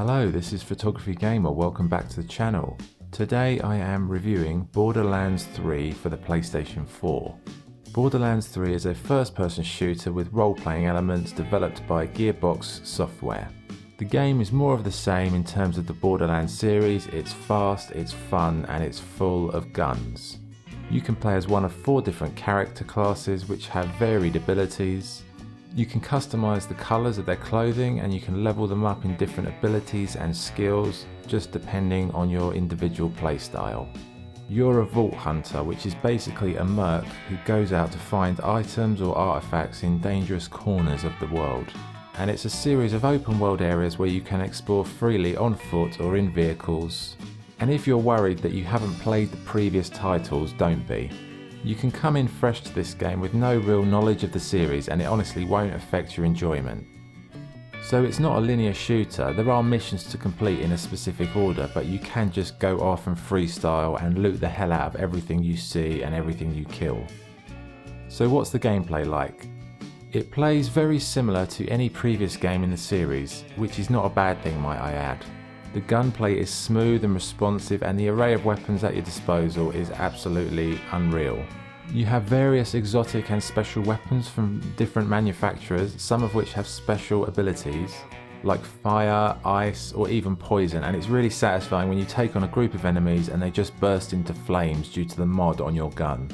Hello, this is Photography Gamer, welcome back to the channel. Today I am reviewing Borderlands 3 for the PlayStation 4. Borderlands 3 is a first-person shooter with role-playing elements developed by Gearbox Software. The game is more of the same in terms of the Borderlands series. It's fast, it's fun, and it's full of guns. You can play as one of 4 different character classes which have varied abilities. You can customize the colors of their clothing and you can level them up in different abilities and skills just depending on your individual playstyle. You're a vault hunter, which is basically a merc who goes out to find items or artifacts in dangerous corners of the world. And it's a series of open world areas where you can explore freely on foot or in vehicles. And if you're worried that you haven't played the previous titles, don't be. You can come in fresh to this game with no real knowledge of the series and it honestly won't affect your enjoyment. So it's not a linear shooter, there are missions to complete in a specific order, but you can just go off and freestyle and loot the hell out of everything you see and everything you kill. So what's the gameplay like? It plays very similar to any previous game in the series, which is not a bad thing, might I add. The gunplay is smooth and responsive and the array of weapons at your disposal is absolutely unreal. You have various exotic and special weapons from different manufacturers, some of which have special abilities like fire, ice or even poison, and it's really satisfying when you take on a group of enemies and they just burst into flames due to the mod on your gun.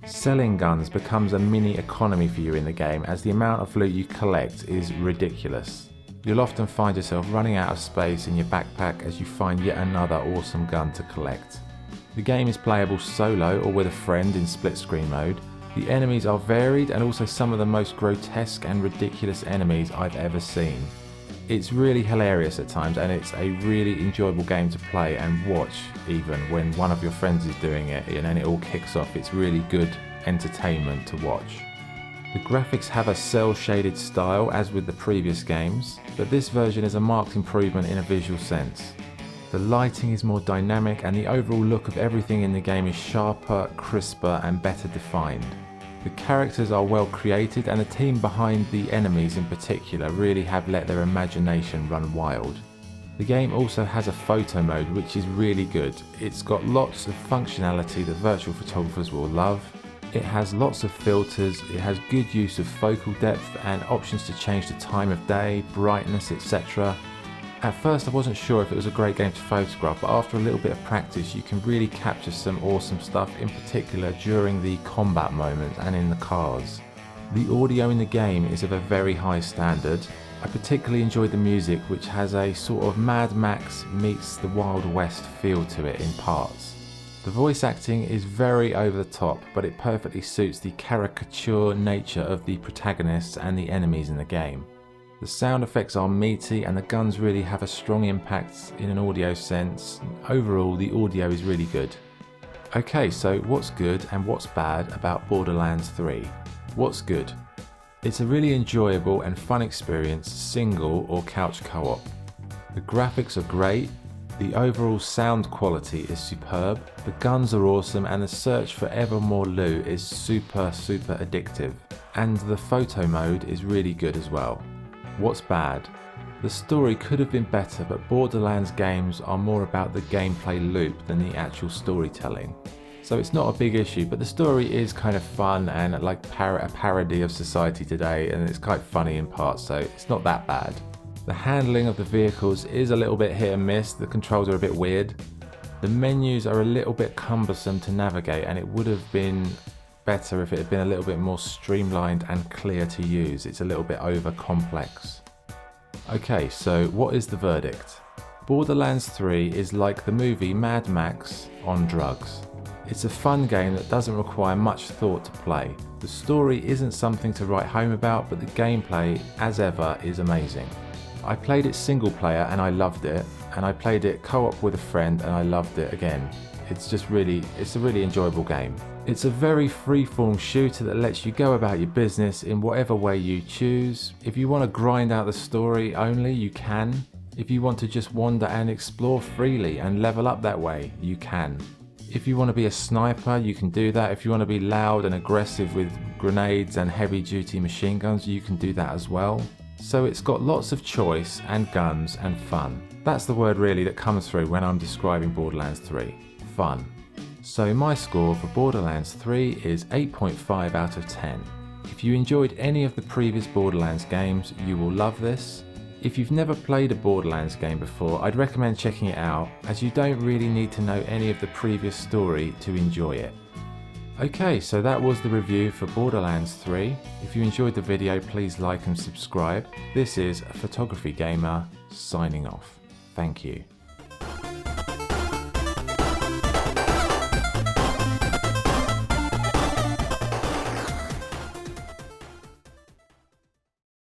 Selling guns becomes a mini economy for you in the game as the amount of loot you collect is ridiculous. You'll often find yourself running out of space in your backpack as you find yet another awesome gun to collect. The game is playable solo or with a friend in split screen mode. The enemies are varied and also some of the most grotesque and ridiculous enemies I've ever seen. It's really hilarious at times and it's a really enjoyable game to play and watch even when one of your friends is doing it and then it all kicks off. It's really good entertainment to watch. The graphics have a cel-shaded style as with the previous games, but this version is a marked improvement in a visual sense. The lighting is more dynamic and the overall look of everything in the game is sharper, crisper and better defined. The characters are well created and the team behind the enemies in particular really have let their imagination run wild. The game also has a photo mode which is really good. It's got lots of functionality that virtual photographers will love. It has lots of filters, it has good use of focal depth and options to change the time of day, brightness, etc. At first I wasn't sure if it was a great game to photograph, but after a little bit of practice you can really capture some awesome stuff, in particular during the combat moments and in the cars. The audio in the game is of a very high standard. I particularly enjoyed the music, which has a sort of Mad Max meets the Wild West feel to it in parts. The voice acting is very over the top, but it perfectly suits the caricature nature of the protagonists and the enemies in the game. The sound effects are meaty and the guns really have a strong impact in an audio sense. Overall, the audio is really good. Okay, so what's good and what's bad about Borderlands 3? What's good? It's a really enjoyable and fun experience, single or couch co-op. The graphics are great. The overall sound quality is superb, the guns are awesome and the search for ever more loot is super addictive. And the photo mode is really good as well. What's bad? The story could have been better, but Borderlands games are more about the gameplay loop than the actual storytelling. So it's not a big issue, but the story is kind of fun and like a parody of society today and it's quite funny in parts, so it's not that bad. The handling of the vehicles is a little bit hit and miss, the controls are a bit weird. The menus are a little bit cumbersome to navigate and it would have been better if it had been a little bit more streamlined and clear to use. It's a little bit over complex. Okay, so what is the verdict? Borderlands 3 is like the movie Mad Max on drugs. It's a fun game that doesn't require much thought to play. The story isn't something to write home about, but the gameplay, as ever, is amazing. I played it single player and I loved it, and I played it co-op with a friend and I loved it again. It's a really enjoyable game. It's a very freeform shooter that lets you go about your business in whatever way you choose. If you want to grind out the story only, you can. If you want to just wander and explore freely and level up that way, you can. If you want to be a sniper, you can do that. If you want to be loud and aggressive with grenades and heavy duty machine guns, you can do that as well. So it's got lots of choice and guns and fun. That's the word really that comes through when I'm describing Borderlands 3. Fun. So my score for Borderlands 3 is 8.5 out of 10. If you enjoyed any of the previous Borderlands games, you will love this. If you've never played a Borderlands game before, I'd recommend checking it out, as you don't really need to know any of the previous story to enjoy it. Okay, so that was the review for Borderlands 3. If you enjoyed the video, please like and subscribe. This is Photography Gamer signing off. Thank you.